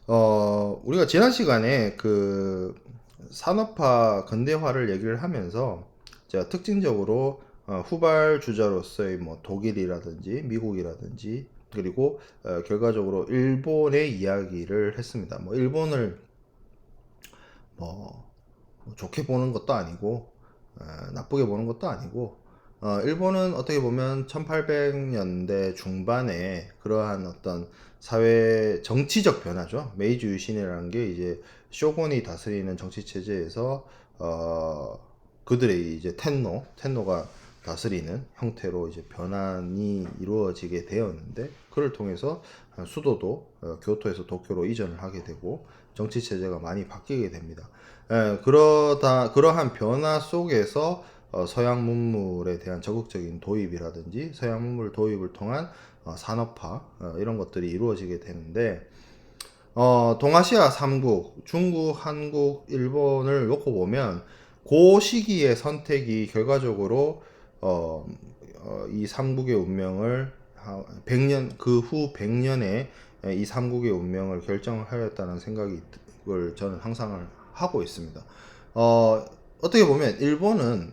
우리가 지난 시간에 그 산업화 근대화를 얘기를 하면서 제가 특징적으로 후발주자로서의 뭐 독일이라든지 미국이라든지 그리고 결과적으로 일본의 이야기를 했습니다. 뭐 일본을 뭐 좋게 보는 것도 아니고 나쁘게 보는 것도 아니고 일본은 어떻게 보면 1800년대 중반에 그러한 어떤 사회 정치적 변화죠. 메이지 유신이라는 게 이제 쇼군이 다스리는 정치 체제에서 그들의 이제 텐노가 다스리는 형태로 이제 변환이 이루어지게 되었는데 그를 통해서 수도도 교토에서 도쿄로 이전을 하게 되고 정치 체제가 많이 바뀌게 됩니다. 그러한 변화 속에서 서양 문물에 대한 적극적인 도입이라든지 서양 문물 도입을 통한 산업화 이런 것들이 이루어지게 되는데 동아시아 3국 중국, 한국, 일본을 놓고 보면 그 시기의 선택이 결과적으로 이 3국의 운명을 100년 그 후 100년에 이 3국의 운명을 결정을 하였다는 생각을 저는 항상 하고 있습니다. 어떻게 보면 일본은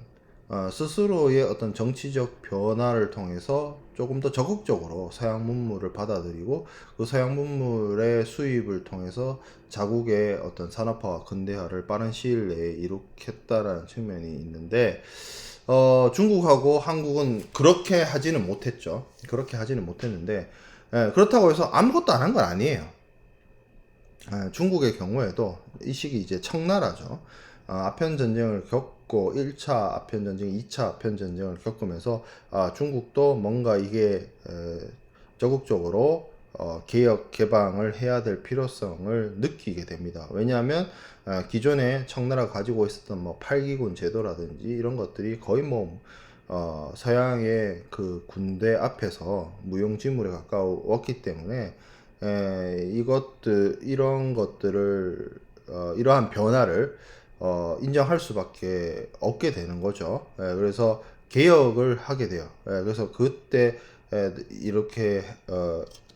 스스로의 어떤 정치적 변화를 통해서 조금 더 적극적으로 서양 문물을 받아들이고 그 서양 문물의 수입을 통해서 자국의 어떤 산업화와 근대화를 빠른 시일 내에 이룩했다라는 측면이 있는데 중국하고 한국은 그렇게 하지는 못했죠. 그렇게 하지는 못했는데 그렇다고 해서 아무것도 안 한 건 아니에요. 중국의 경우에도 이 시기 이제 청나라죠. 아편 전쟁을 겪고 1차 아편 전쟁, 2차 아편 전쟁을 겪으면서 중국도 뭔가 이게 적극적으로 개혁 개방을 해야 될 필요성을 느끼게 됩니다. 왜냐하면 기존에 청나라가 가지고 있었던 뭐 8기군 제도라든지 이런 것들이 거의 뭐 서양의 그 군대 앞에서 무용지물에 가까웠기 때문에 이런 것들을 이러한 변화를 인정할 수밖에 없게 되는 거죠. 그래서 개혁을 하게 돼요. 그래서 그때 이렇게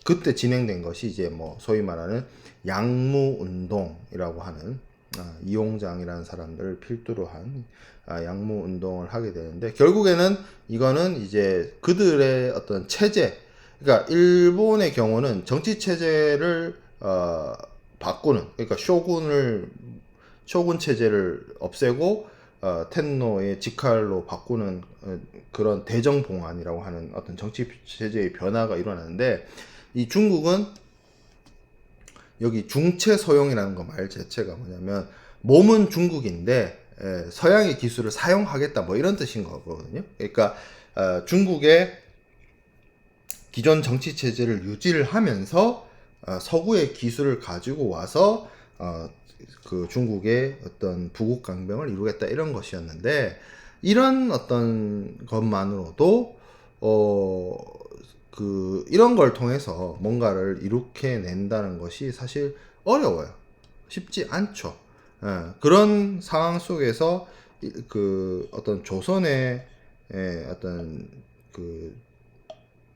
그때 진행된 것이 이제 뭐 소위 말하는 양무 운동이라고 하는 이용장이라는 사람들을 필두로 한 양무 운동을 하게 되는데 결국에는 이거는 이제 그들의 어떤 체제, 그러니까 일본의 경우는 정치 체제를 바꾸는, 그러니까 쇼군 체제를 없애고 텐노의 직할로 바꾸는 그런 대정봉안이라고 하는 어떤 정치 체제의 변화가 일어나는데 이 중국은 여기 중체소용이라는 거 말 자체가 뭐냐면 몸은 중국인데 서양의 기술을 사용하겠다 뭐 이런 뜻인 거거든요. 그러니까 중국의 기존 정치 체제를 유지를 하면서 서구의 기술을 가지고 와서 그 중국의 어떤 부국 강병을 이루겠다 이런 것이었는데 이런 어떤 것만으로도 이런 걸 통해서 뭔가를 이룩해 낸다는 것이 사실 어려워요. 쉽지 않죠. 그런 상황 속에서 그 어떤 조선의 어떤 그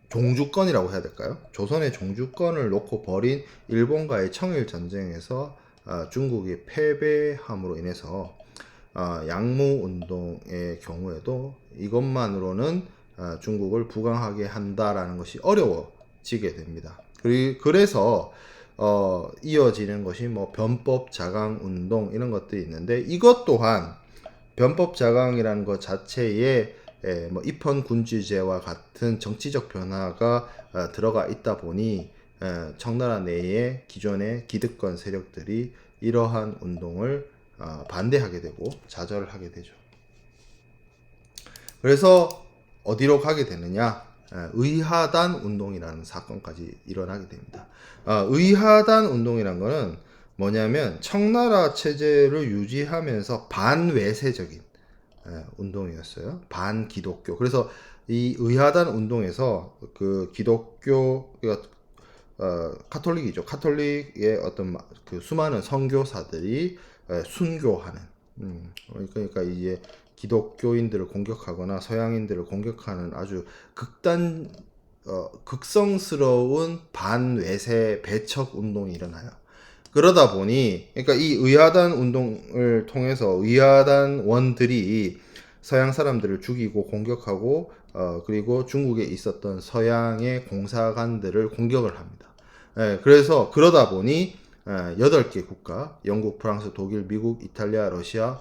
종주권이라고 해야 될까요? 조선의 종주권을 놓고 벌인 일본과의 청일 전쟁에서 중국이 패배함으로 인해서 양무 운동의 경우에도 이것만으로는 중국을 부강하게 한다라는 것이 어려워지게 됩니다. 그래서 이어지는 것이 뭐 변법 자강 운동 이런 것들이 있는데 이것 또한 변법 자강이라는 것 자체에 뭐 입헌 군주제와 같은 정치적 변화가 들어가 있다 보니 청나라 내에 기존의 기득권 세력들이 이러한 운동을 반대하게 되고 좌절을 하게 되죠. 그래서 어디로 가게 되느냐? 의하단 운동이라는 사건까지 일어나게 됩니다. 의하단 운동이란 거는 뭐냐면 청나라 체제를 유지하면서 반외세적인 운동이었어요. 반기독교. 그래서 이 의하단 운동에서 그 기독교 카톨릭이죠. 카톨릭의 어떤 그 수많은 선교사들이 순교하는 그러니까 이제 기독교인들을 공격하거나 서양인들을 공격하는 아주 극성스러운 반외세 배척 운동이 일어나요. 그러다 보니 그러니까 이 의하단 운동을 통해서 의하단원들이 서양 사람들을 죽이고 공격하고 그리고 중국에 있었던 서양의 공사관들을 공격을 합니다. 그래서 그러다 보니 8개 국가, 영국, 프랑스, 독일, 미국, 이탈리아, 러시아,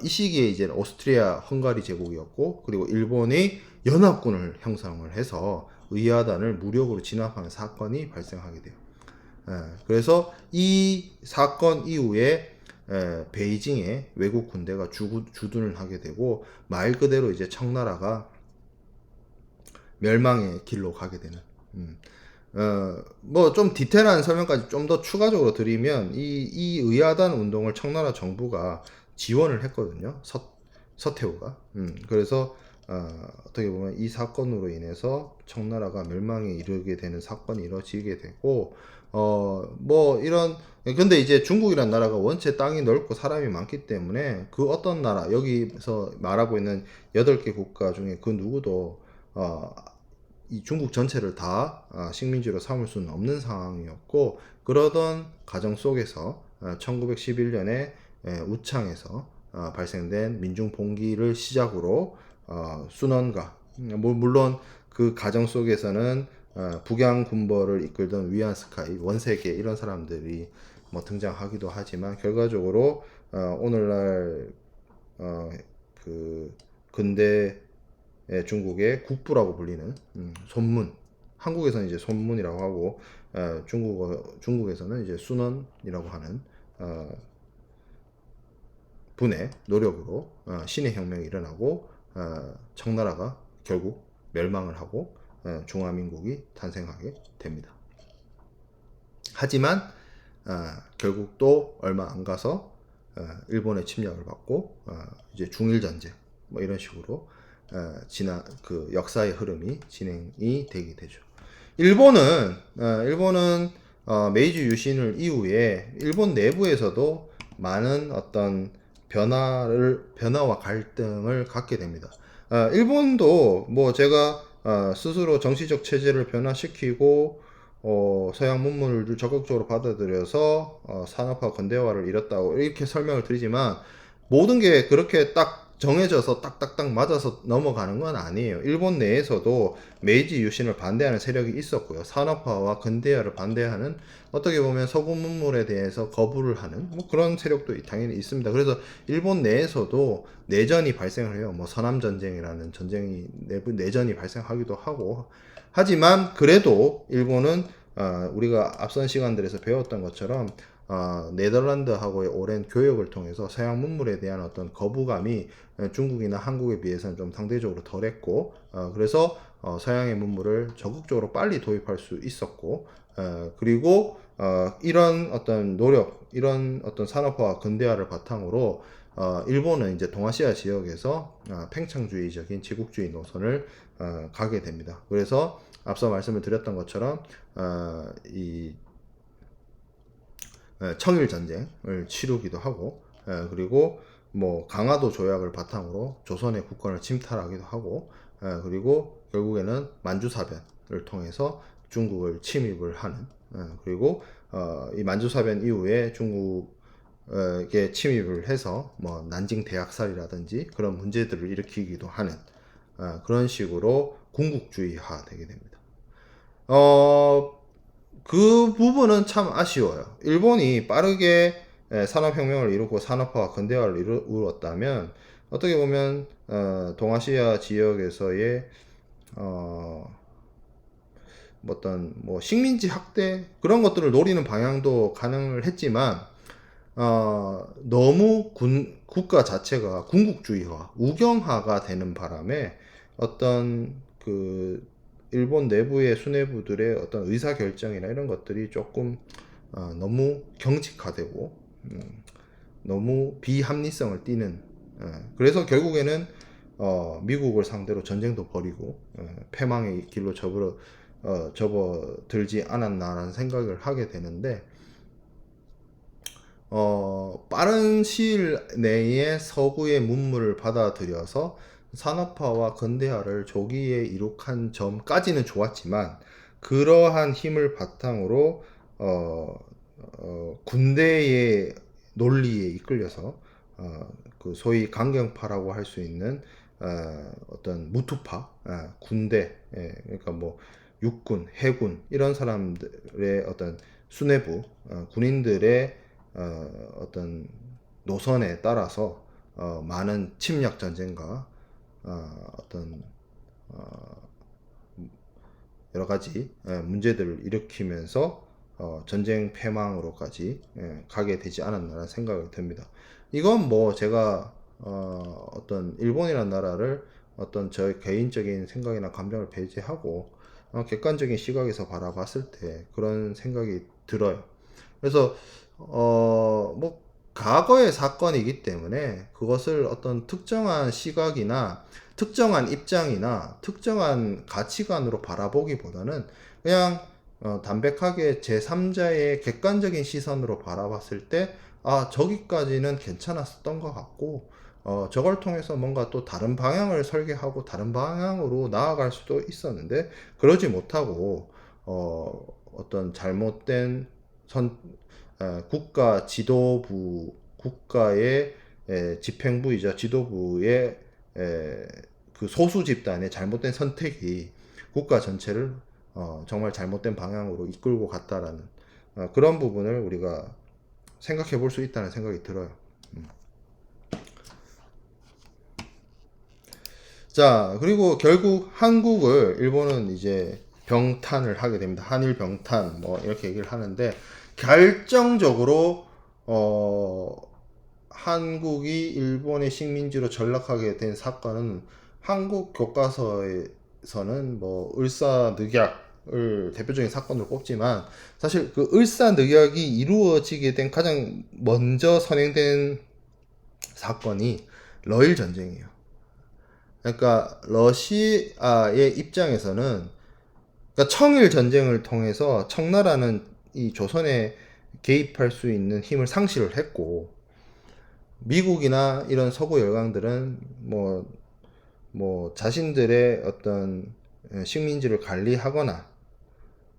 이 시기에 이제 오스트리아, 헝가리 제국이었고, 그리고 일본이 연합군을 형성을 해서 의하단을 무력으로 진압하는 사건이 발생하게 돼요. 그래서 이 사건 이후에 베이징에 외국 군대가 주둔을 하게 되고, 말 그대로 이제 청나라가 멸망의 길로 가게 되는. 뭐 좀 디테일한 설명까지 좀 더 추가적으로 드리면 이 의하단 운동을 청나라 정부가 지원을 했거든요. 서태후가. 그래서 어떻게 보면 이 사건으로 인해서 청나라가 멸망에 이르게 되는 사건이 이루어지게 되고 뭐 이런 근데 이제 중국이란 나라가 원체 땅이 넓고 사람이 많기 때문에 그 어떤 나라 여기서 말하고 있는 8개 국가 중에 그 누구도 이 중국 전체를 다 식민지로 삼을 수는 없는 상황이었고 그러던 과정 속에서 1911년에 우창에서 발생된 민중 봉기를 시작으로 순원가 물론 그 과정 속에서는 북양 군벌을 이끌던 위안스카이 원세계 이런 사람들이 뭐 등장하기도 하지만 결과적으로 오늘날 그 근대 중국의 국부라고 불리는 손문 한국에서는 이제 손문이라고 하고 중국에서는 이제 순원이라고 하는 분의 노력으로 신의 혁명이 일어나고 청나라가 결국 멸망을 하고 중화민국이 탄생하게 됩니다. 하지만 결국 또 얼마 안 가서 일본의 침략을 받고 이제 중일전쟁 뭐 이런 식으로 그 역사의 흐름이 진행이 되게 되죠. 일본은 메이지 유신을 이후에 일본 내부에서도 많은 어떤 변화와 갈등을 갖게 됩니다. 일본도 뭐 제가 스스로 정치적 체제를 변화시키고 서양 문물을 적극적으로 받아들여서 산업화 근대화를 이뤘다고 이렇게 설명을 드리지만 모든 게 그렇게 딱 정해져서 딱딱딱 맞아서 넘어가는 건 아니에요. 일본 내에서도 메이지 유신을 반대하는 세력이 있었고요. 산업화와 근대화를 반대하는 어떻게 보면 서구 문물에 대해서 거부를 하는 뭐 그런 세력도 당연히 있습니다. 그래서 일본 내에서도 내전이 발생을 해요. 뭐 서남전쟁이라는 전쟁이 내전이 발생하기도 하고 하지만 그래도 일본은 우리가 앞선 시간들에서 배웠던 것처럼 네덜란드하고의 오랜 교역을 통해서 서양 문물에 대한 어떤 거부감이 중국이나 한국에 비해서는 좀 상대적으로 덜했고 그래서 서양의 문물을 적극적으로 빨리 도입할 수 있었고 그리고 이런 어떤 노력, 이런 어떤 산업화와 근대화를 바탕으로 일본은 이제 동아시아 지역에서 팽창주의적인 제국주의 노선을 가게 됩니다. 그래서 앞서 말씀을 드렸던 것처럼 이 청일 전쟁을 치르기도 하고 그리고 뭐 강화도 조약을 바탕으로 조선의 국권을 침탈하기도 하고 그리고 결국에는 만주사변을 통해서 중국을 침입을 하는 그리고 이 만주사변 이후에 중국에 침입을 해서 뭐 난징 대학살이라든지 그런 문제들을 일으키기도 하는 그런 식으로 군국주의화 되게 됩니다. 그 부분은 참 아쉬워요. 일본이 빠르게 산업혁명을 이루고 산업화와 근대화를 이루었다면 어떻게 보면 동아시아 지역에서의 어떤 뭐 식민지 학대 그런 것들을 노리는 방향도 가능을 했지만 너무 국가 자체가 군국주의화, 우경화가 되는 바람에 어떤 그 일본 내부의 수뇌부들의 어떤 의사결정이나 이런 것들이 조금 너무 경직화되고 너무 비합리성을 띠는 그래서 결국에는 미국을 상대로 전쟁도 벌이고 패망의 길로 접어들지 않았나라는 생각을 하게 되는데 빠른 시일 내에 서구의 문물을 받아들여서 산업화와 근대화를 조기에 이룩한 점까지는 좋았지만 그러한 힘을 바탕으로 군대의 논리에 이끌려서 그 소위 강경파라고 할 수 있는 어떤 무투파, 군대, 그러니까 뭐 육군, 해군 이런 사람들의 어떤 수뇌부, 군인들의 어떤 노선에 따라서 많은 침략 전쟁과 어떤 여러 가지 문제들을 일으키면서 전쟁 패망으로까지 가게 되지 않았나라는 생각이 듭니다. 이건 뭐 제가 어떤 일본이라는 나라를 어떤 저의 개인적인 생각이나 감정을 배제하고 객관적인 시각에서 바라봤을 때 그런 생각이 들어요. 그래서 뭐 과거의 사건이기 때문에 그것을 어떤 특정한 시각이나 특정한 입장이나 특정한 가치관으로 바라보기보다는 그냥 담백하게 제3자의 객관적인 시선으로 바라봤을 때 저기까지는 괜찮았었던 것 같고 저걸 통해서 뭔가 또 다른 방향을 설계하고 다른 방향으로 나아갈 수도 있었는데 그러지 못하고 어떤 잘못된 국가 지도부, 국가의 집행부이자 지도부의 그 소수 집단의 잘못된 선택이 국가 전체를 정말 잘못된 방향으로 이끌고 갔다라는 그런 부분을 우리가 생각해 볼 수 있다는 생각이 들어요. 자, 그리고 결국 한국을 일본은 이제 병탄을 하게 됩니다. 한일 병탄 뭐 이렇게 얘기를 하는데 결정적으로 한국이 일본의 식민지로 전락하게 된 사건은 한국 교과서에서는 뭐 을사늑약을 대표적인 사건으로 꼽지만 사실 그 을사늑약이 이루어지게 된 가장 먼저 선행된 사건이 러일 전쟁이에요. 그러니까 러시아의 입장에서는 그러니까 청일 전쟁을 통해서 청나라는 이 조선에 개입할 수 있는 힘을 상실을 했고 미국이나 이런 서구 열강들은 뭐 자신들의 어떤 식민지를 관리하거나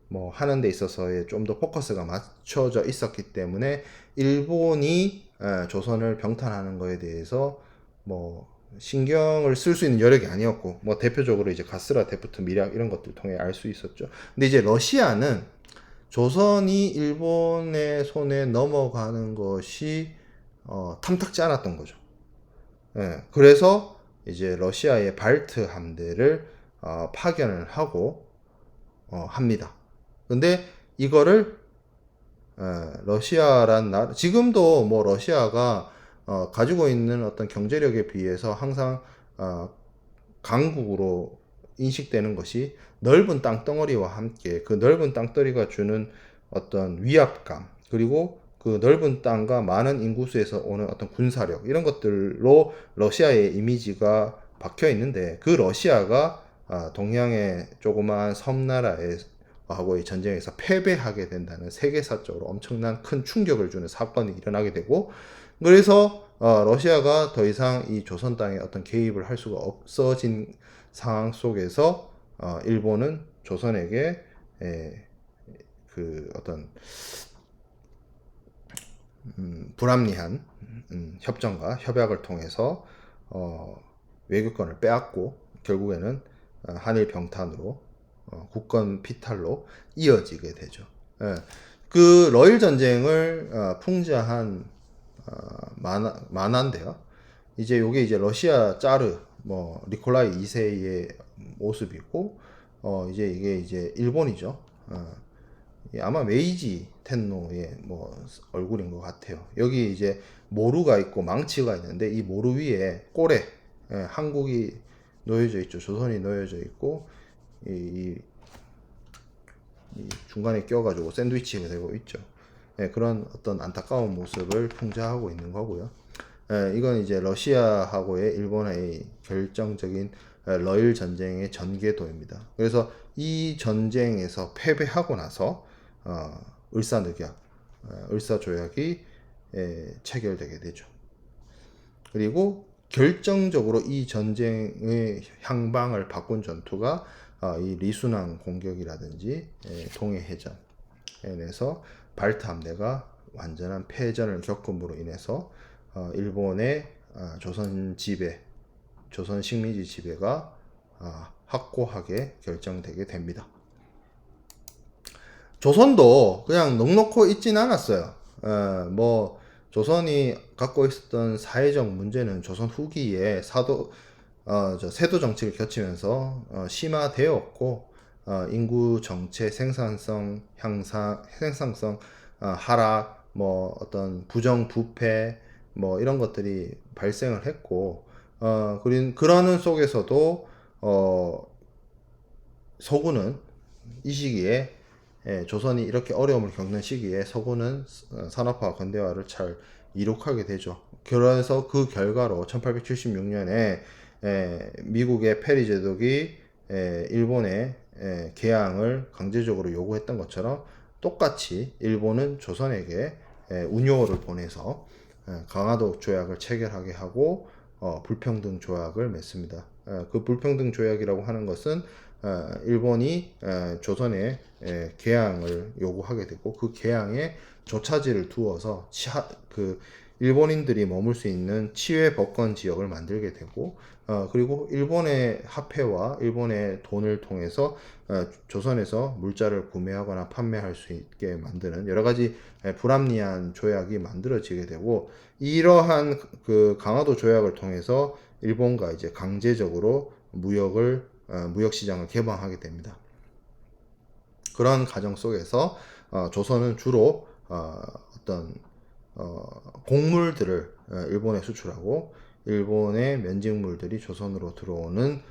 뭐 하는 데 있어서의 좀 더 포커스가 맞춰져 있었기 때문에 일본이 조선을 병탄하는 거에 대해서 뭐 신경을 쓸 수 있는 여력이 아니었고 뭐 대표적으로 이제 가스라 데프트 미략 이런 것들 통해 알 수 있었죠. 근데 이제 러시아는 조선이 일본의 손에 넘어가는 것이 탐탁지 않았던 거죠. 그래서 이제 러시아의 발트 함대를 파견을 하고 합니다. 근데 이거를 러시아란 나라 지금도 뭐 러시아가 가지고 있는 어떤 경제력에 비해서 항상 강국으로 인식되는 것이 넓은 땅덩어리와 함께 그 넓은 땅덩어리가 주는 어떤 위압감 그리고 그 넓은 땅과 많은 인구수에서 오는 어떤 군사력 이런 것들로 러시아의 이미지가 박혀 있는데 그 러시아가 동양의 조그마한 섬나라의 하고의 전쟁에서 패배하게 된다는 세계사적으로 엄청난 큰 충격을 주는 사건이 일어나게 되고 그래서 러시아가 더 이상 이 조선 땅에 어떤 개입을 할 수가 없어진 상황 속에서 일본은 조선에게 그 어떤 불합리한 협정과 협약을 통해서 외교권을 빼앗고 결국에는 한일 병탄으로 국권 피탈로 이어지게 되죠. 그 러일 전쟁을 풍자한 만화인데요. 이제 요게 이제 러시아 짜르 뭐 니콜라이 2세의 모습이고 이제 이게 이제 일본이죠. 아마 메이지 텐노의 뭐 얼굴인 것 같아요. 여기 이제 모루가 있고 망치가 있는데 이 모루 위에 꼬레 한국이 놓여져 있죠. 조선이 놓여져 있고 이 중간에 껴가지고 샌드위치가 되고 있죠. 그런 어떤 안타까운 모습을 풍자하고 있는 거고요. 이건 이제 러시아하고의 일본의 결정적인 러일 전쟁의 전개도입니다. 그래서 이 전쟁에서 패배하고 나서 을사늑약, 을사조약이 체결되게 되죠. 그리고 결정적으로 이 전쟁의 향방을 바꾼 전투가 이 리순왕 공격이라든지 동해해전에서 발트 함대가 완전한 패전을 겪음으로 인해서 일본의 조선 지배, 조선 식민지 지배가 확고하게 결정되게 됩니다. 조선도 그냥 넉넉히 있진 않았어요. 뭐 조선이 갖고 있었던 사회적 문제는 조선 후기에 세도 정치를 거치면서 심화되었고, 인구 정체, 생산성 하락, 뭐 어떤 부정 부패 뭐 이런 것들이 발생을 했고, 그러는 속에서도 서구는 이 시기에, 조선이 이렇게 어려움을 겪는 시기에 서구는 산업화와 근대화를 잘 이룩하게 되죠. 그래서 그 결과로 1876년에 미국의 페리 제독이 일본의 개항을 강제적으로 요구했던 것처럼 똑같이 일본은 조선에게 운요를 보내서 강화도 조약을 체결하게 하고 불평등 조약을 맺습니다. 그 불평등 조약이라고 하는 것은 일본이 조선에 개항을 요구하게 되고, 그 개항에 조차지를 두어서 그 일본인들이 머물 수 있는 치외 법권 지역을 만들게 되고, 그리고 일본의 화폐와 일본의 돈을 통해서 조선에서 물자를 구매하거나 판매할 수 있게 만드는 여러 가지 불합리한 조약이 만들어지게 되고, 이러한 그 강화도 조약을 통해서 일본과 이제 강제적으로 무역 시장을 개방하게 됩니다. 그런 과정 속에서 조선은 주로 어떤 곡물들을 일본에 수출하고, 일본의 면직물들이 조선으로 들어오는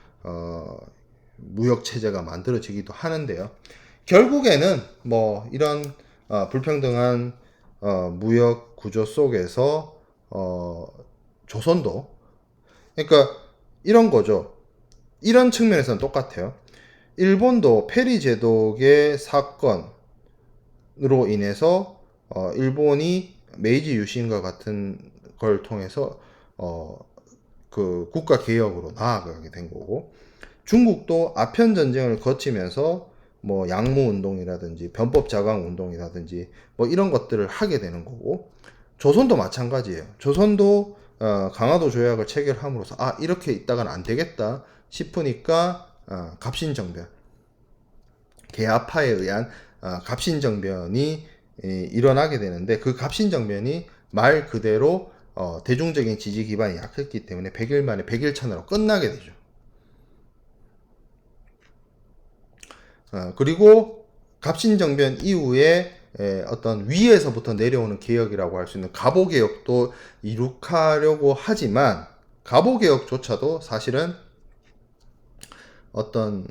무역 체제가 만들어지기도 하는데요. 결국에는 뭐 이런 불평등한 무역 구조 속에서 조선도, 그러니까 이런 거죠. 이런 측면에서는 똑같아요. 일본도 페리 제독의 사건으로 인해서 일본이 메이지 유신과 같은 걸 통해서 그 국가 개혁으로 나아가게 된 거고, 중국도 아편 전쟁을 거치면서 뭐 양무 운동이라든지 변법 자강 운동이라든지 뭐 이런 것들을 하게 되는 거고, 조선도 마찬가지예요. 조선도 강화도 조약을 체결함으로써 이렇게 있다가는 안 되겠다 싶으니까 갑신정변, 개화파에 의한 갑신정변이 일어나게 되는데, 그 갑신정변이 말 그대로 대중적인 지지 기반이 약했기 때문에 100일 만에 100일천으로 끝나게 되죠. 그리고 갑신정변 이후에 어떤 위에서부터 내려오는 개혁이라고 할 수 있는 갑오개혁도 이룩하려고 하지만, 갑오개혁조차도 사실은 어떤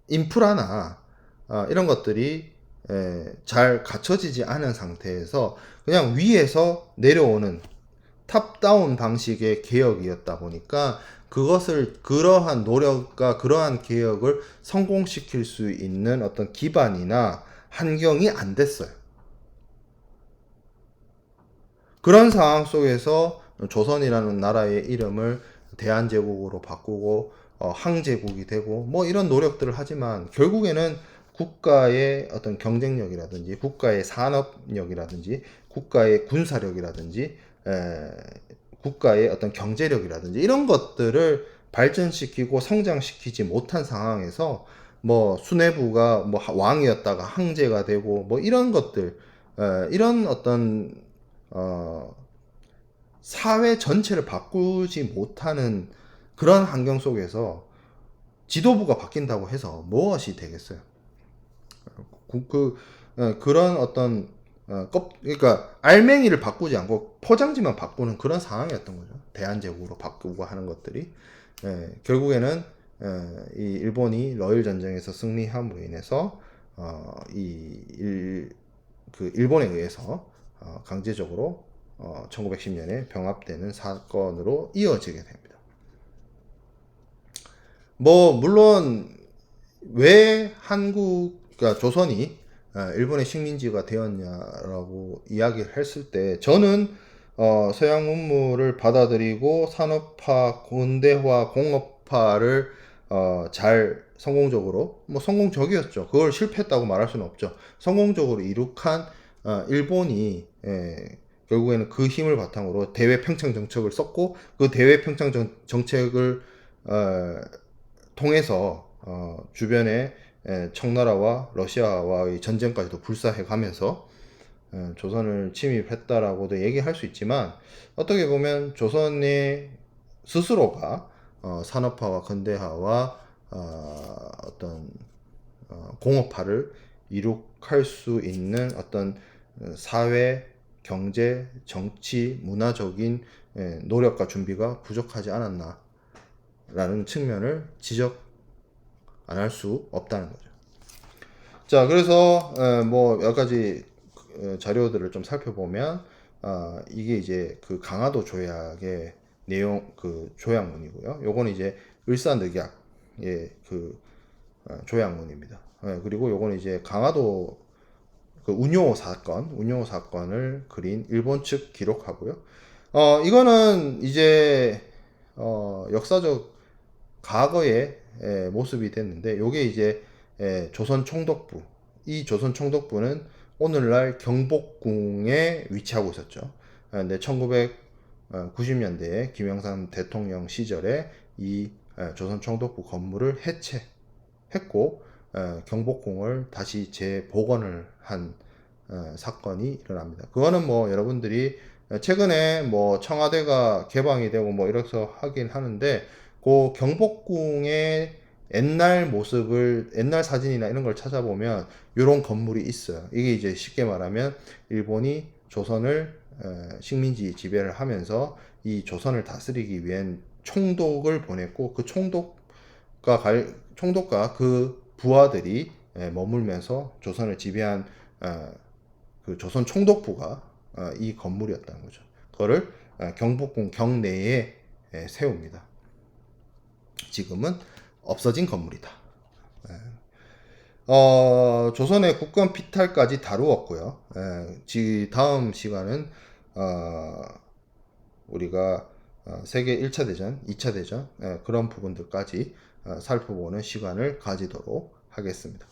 인프라나 이런 것들이 잘 갖춰지지 않은 상태에서 그냥 위에서 내려오는 탑다운 방식의 개혁이었다 보니까, 그러한 노력과 그러한 개혁을 성공시킬 수 있는 어떤 기반이나 환경이 안 됐어요. 그런 상황 속에서 조선이라는 나라의 이름을 대한제국으로 바꾸고 항제국이 되고 뭐 이런 노력들을 하지만, 결국에는 국가의 어떤 경쟁력이라든지 국가의 산업력이라든지 국가의 군사력이라든지 국가의 어떤 경제력이라든지 이런 것들을 발전시키고 성장시키지 못한 상황에서, 뭐 수뇌부가 뭐 왕이었다가 항제가 되고 뭐 이런 것들, 이런 어떤 사회 전체를 바꾸지 못하는 그런 환경 속에서 지도부가 바뀐다고 해서 무엇이 되겠어요? 그런 어떤 그러니까 알맹이를 바꾸지 않고 포장지만 바꾸는 그런 상황이었던 거죠. 대한제국으로 바꾸고 하는 것들이 결국에는 이 일본이 러일 전쟁에서 승리함으로 인해서 일본에 의해서 강제적으로 1910년에 병합되는 사건으로 이어지게 됩니다. 뭐 물론 왜 그러니까 조선이 일본의 식민지가 되었냐라고 이야기를 했을 때, 저는 서양 문물을 받아들이고 산업화, 근대화, 공업화를 잘 성공적으로, 뭐 성공적이었죠. 그걸 실패했다고 말할 수는 없죠. 성공적으로 이룩한 일본이 결국에는 그 힘을 바탕으로 대외 평창 정책을 썼고 그 대외 평창 정책을 통해서 주변의 청나라와 러시아와의 전쟁까지도 불사해 가면서 조선을 침입했다라고도 얘기할 수 있지만 어떻게 보면 조선의 스스로가 산업화와 근대화와 어떤 공업화를 이룩할 수 있는 어떤 사회, 경제, 정치, 문화적인 노력과 준비가 부족하지 않았나라는 측면을 지적 안 할 수 없다는 거죠. 자, 그래서 뭐 여러 가지 자료들을 좀 살펴보면 이게 이제 그 강화도 조약의 내용 그 조약문이고요. 요거는 이제 을사늑약의 그 조약문입니다. 그리고 요거는 이제 강화도 그 운용호 사건을 그린 일본 측 기록하고요. 이거는 이제 역사적 과거의 모습이 됐는데 요게 이제 조선 총독부, 이 조선 총독부는 오늘날 경복궁에 위치하고 있었죠. 근데 1990년대에 김영삼 대통령 시절에 이 조선 총독부 건물을 해체했고 경복궁을 다시 재복원을 한 사건이 일어납니다. 그거는 뭐 여러분들이 최근에 뭐 청와대가 개방이 되고 뭐 이래서 하긴 하는데 그 경복궁의 옛날 모습을 옛날 사진이나 이런 걸 찾아보면 이런 건물이 있어요. 이게 이제 쉽게 말하면 일본이 조선을 식민지 지배를 하면서 이 조선을 다스리기 위한 총독을 보냈고 그 총독과 그 부하들이 머물면서 조선을 지배한 그 조선 총독부가 이 건물이었다는 거죠. 그거를 경복궁 경내에 세웁니다. 지금은 없어진 건물이다. 조선의 국권 피탈까지 다루었고요. 다음 시간은 우리가 세계 1차 대전, 2차 대전 그런 부분들까지 살펴보는 시간을 가지도록 하겠습니다.